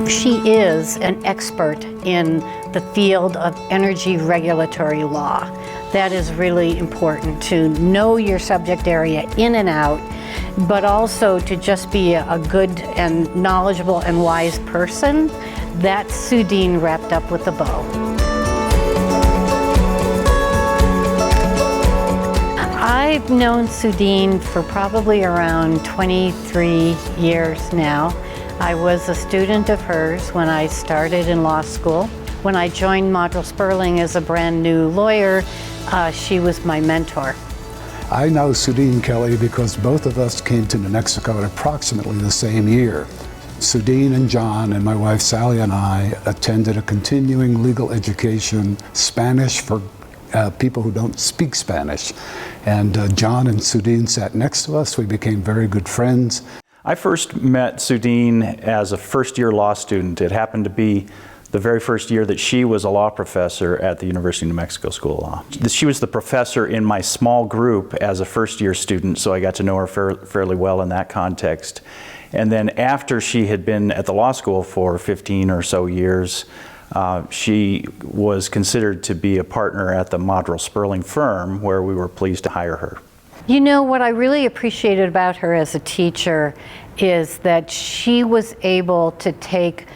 She is an expert in the field of energy regulatory law. That is really important, to know your subject area in and out, but also to just be a good and knowledgeable and wise person. That's Suedeen wrapped up with a bow. I've known Suedeen for probably around 23 years now. I was a student of hers when I started in law school. When I joined Modrell Sperling as a brand new lawyer, she was my mentor. I know Suedeen Kelly because both of us came to New Mexico at approximately the same year. Suedeen and John and my wife Sally and I attended a continuing legal education, Spanish for people who don't speak Spanish. And John and Suedeen sat next to us. We became very good friends. I first met Suedeen as a first-year law student. It happened to be the very first year that she was a law professor at the University of New Mexico School of Law. She was the professor in my small group as a first-year student, so I got to know her fairly well in that context. And then after she had been at the law school for 15 or so years, she was considered to be a partner at the Modrell Sperling firm, where we were pleased to hire her. You know, what I really appreciated about her as a teacher is that she was able to take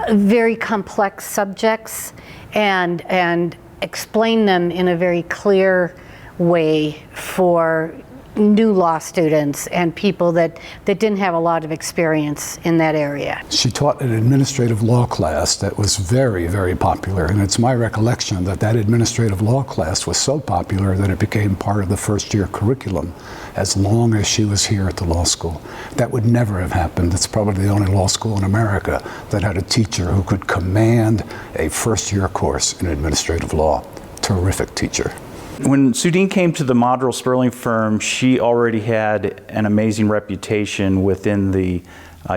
very complex subjects and explain them in a very clear way for new law students and people that didn't have a lot of experience in that area. She taught an administrative law class that was very, very popular, and it's my recollection that that administrative law class was so popular that it became part of the first-year curriculum as long as she was here at the law school. That would never have happened. It's probably the only law school in America that had a teacher who could command a first-year course in administrative law. Terrific teacher. When Suedeen came to the Modrell Sperling firm, she already had an amazing reputation within the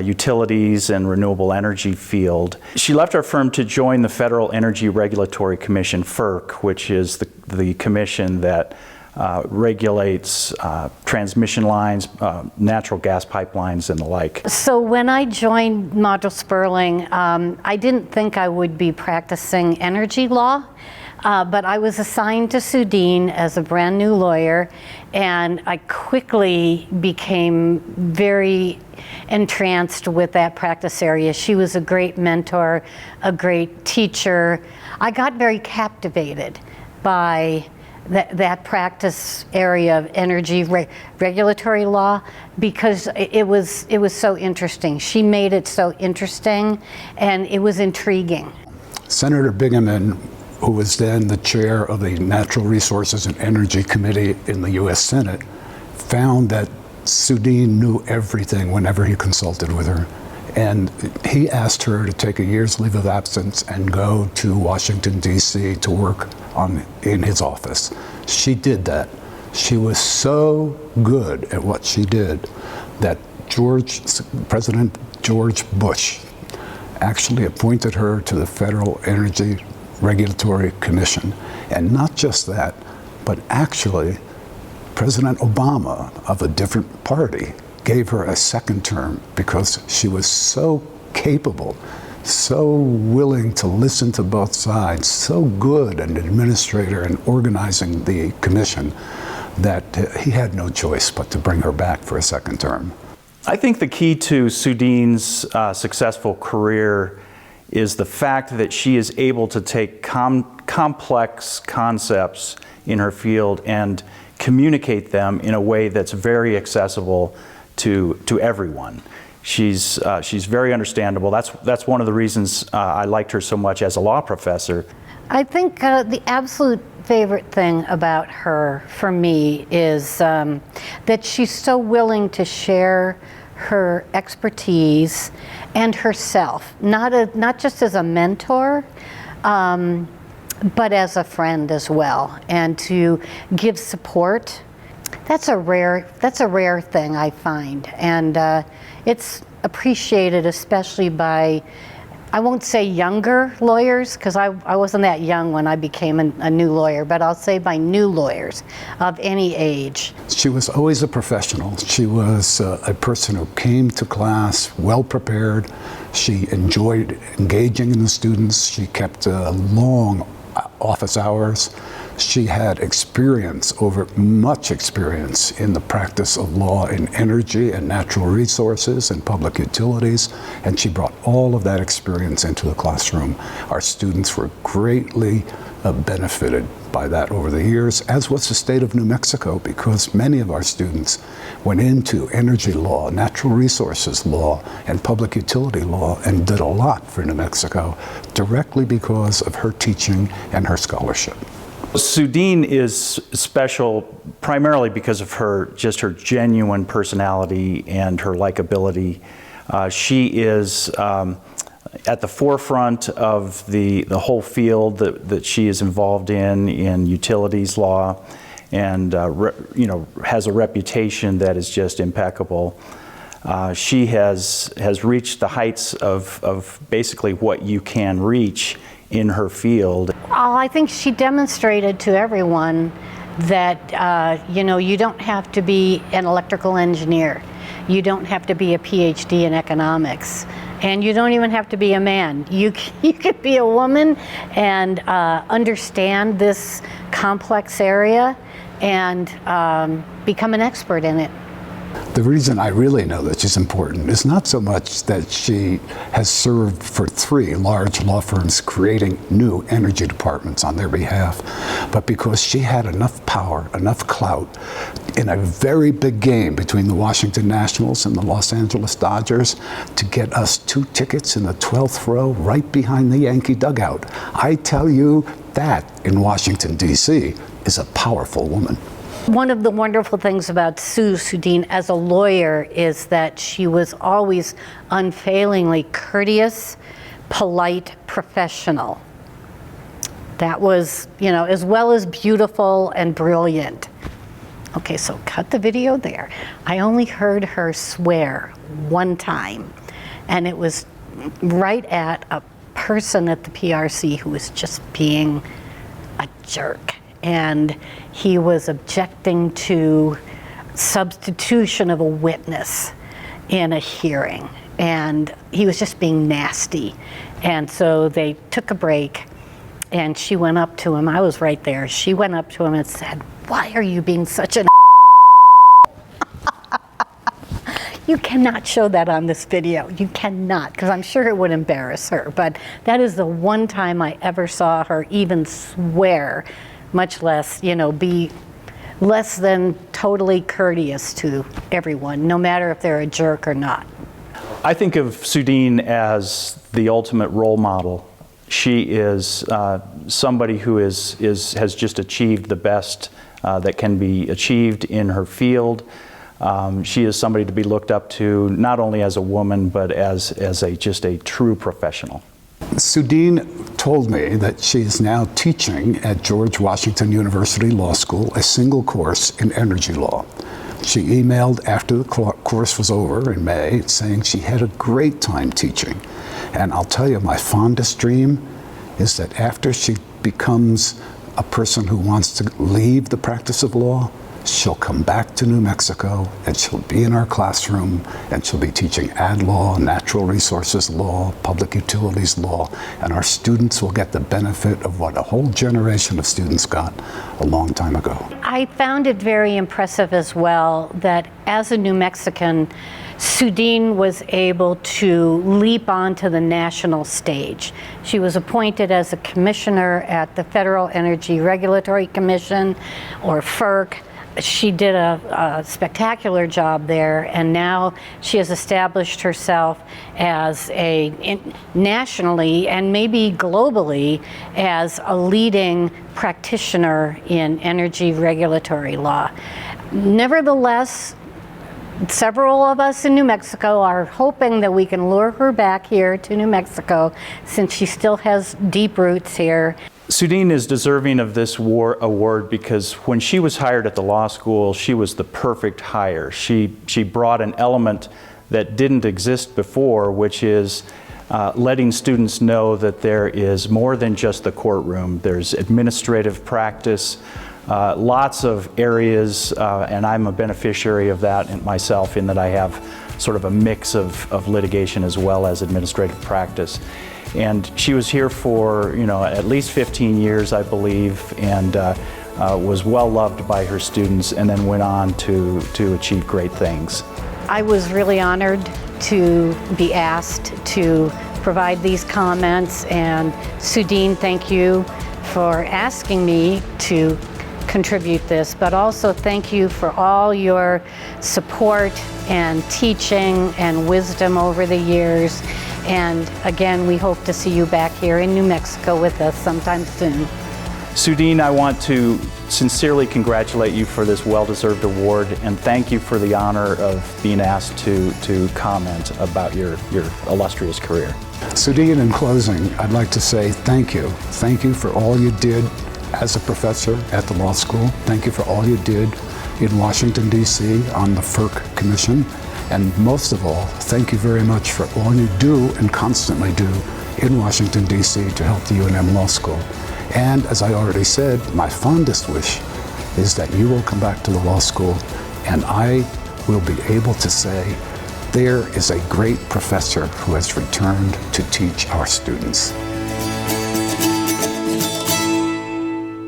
utilities and renewable energy field. She left our firm to join the Federal Energy Regulatory Commission, FERC, which is the commission that regulates transmission lines, natural gas pipelines, and the like. So when I joined Modrell Sperling, I didn't think I would be practicing energy law. But I was assigned to Suedeen as a brand new lawyer, and I quickly became very entranced with that practice area. She was a great mentor, a great teacher. I got very captivated by that practice area of energy regulatory law because it was so interesting. She made it so interesting, and it was intriguing. Senator Bingaman, who was then the chair of the Natural Resources and Energy Committee in the U.S. Senate, found that Suedeen knew everything whenever he consulted with her. And he asked her to take a year's leave of absence and go to Washington, D.C. to work in his office. She did that. She was so good at what she did that President George Bush actually appointed her to the Federal Energy Regulatory Commission. And not just that, but actually President Obama, of a different party, gave her a second term because she was so capable, so willing to listen to both sides, so good an administrator in organizing the commission that he had no choice but to bring her back for a second term. I think the key to Suedeen's successful career is the fact that she is able to take complex concepts in her field and communicate them in a way that's very accessible to everyone. She's very understandable. That's one of the reasons I liked her so much as a law professor. I think the absolute favorite thing about her, for me, is that she's so willing to share her expertise and herself, not just as a mentor, but as a friend as well, and to give support. That's a rare thing, I find, and it's appreciated especially by I won't say younger lawyers, because I wasn't that young when I became a new lawyer, but I'll say by new lawyers of any age. She was always a professional. She was a person who came to class well prepared. She enjoyed engaging in the students. She kept long office hours. She had much experience in the practice of law in energy and natural resources and public utilities, and she brought all of that experience into the classroom. Our students were greatly benefited by that over the years, as was the state of New Mexico, because many of our students went into energy law, natural resources law, and public utility law, and did a lot for New Mexico directly because of her teaching and her scholarship. Suedeen is special primarily because of her genuine personality and her likability. She is at the forefront of the whole field that she is involved in utilities law, and has a reputation that is just impeccable. She has reached the heights of basically what you can reach in her field. I think she demonstrated to everyone that you don't have to be an electrical engineer. You don't have to be a PhD in economics. And you don't even have to be a man. You could be a woman and understand this complex area and become an expert in it. The reason I really know that she's important is not so much that she has served for 3 large law firms creating new energy departments on their behalf, but because she had enough power, enough clout in a very big game between the Washington Nationals and the Los Angeles Dodgers to get us 2 tickets in the 12th row right behind the Yankee dugout. I tell you, that in Washington, D.C. is a powerful woman. One of the wonderful things about Suedeen as a lawyer is that she was always unfailingly courteous, polite, professional. That was, as well as beautiful and brilliant. Okay, so cut the video there. I only heard her swear one time, and it was right at a person at the PRC who was just being a jerk. And he was objecting to substitution of a witness in a hearing. And he was just being nasty. And so they took a break, and she went up to him. I was right there. She went up to him and said, "Why are you being such an You cannot show that on this video. You cannot, because I'm sure it would embarrass her. But that is the one time I ever saw her even swear, much less, be less than totally courteous to everyone, no matter if they're a jerk or not. I think of Suedeen as the ultimate role model. She is somebody who has just achieved the best that can be achieved in her field. She is somebody to be looked up to, not only as a woman, but as just a true professional. Suedeen told me that she is now teaching at George Washington University Law School a single course in energy law. She emailed after the course was over in May saying she had a great time teaching. And I'll tell you, my fondest dream is that after she becomes a person who wants to leave the practice of law, she'll come back to New Mexico and she'll be in our classroom and she'll be teaching ad law, natural resources law, public utilities law, and our students will get the benefit of what a whole generation of students got a long time ago. I found it very impressive as well that as a New Mexican, Suedeen was able to leap onto the national stage. She was appointed as a commissioner at the Federal Energy Regulatory Commission, or FERC. She did a spectacular job there, and now she has established herself as nationally and maybe globally as a leading practitioner in energy regulatory law. Nevertheless, several of us in New Mexico are hoping that we can lure her back here to New Mexico, since she still has deep roots here. Suedeen is deserving of this award because when she was hired at the law school, she was the perfect hire. She brought an element that didn't exist before, which is letting students know that there is more than just the courtroom. There's administrative practice, lots of areas, and I'm a beneficiary of that myself in that I have sort of a mix of litigation as well as administrative practice. And she was here for, at least 15 years, I believe, and was well loved by her students, and then went on to achieve great things. I was really honored to be asked to provide these comments, and Suedeen, thank you for asking me to contribute this, but also thank you for all your support and teaching and wisdom over the years. And again, we hope to see you back here in New Mexico with us sometime soon. Suedeen, I want to sincerely congratulate you for this well-deserved award, and thank you for the honor of being asked to comment about your illustrious career. Suedeen, in closing, I'd like to say thank you. Thank you for all you did as a professor at the law school. Thank you for all you did in Washington, D.C. on the FERC Commission. And most of all, thank you very much for all you do and constantly do in Washington, D.C. to help the UNM Law School. And as I already said, my fondest wish is that you will come back to the law school and I will be able to say, there is a great professor who has returned to teach our students.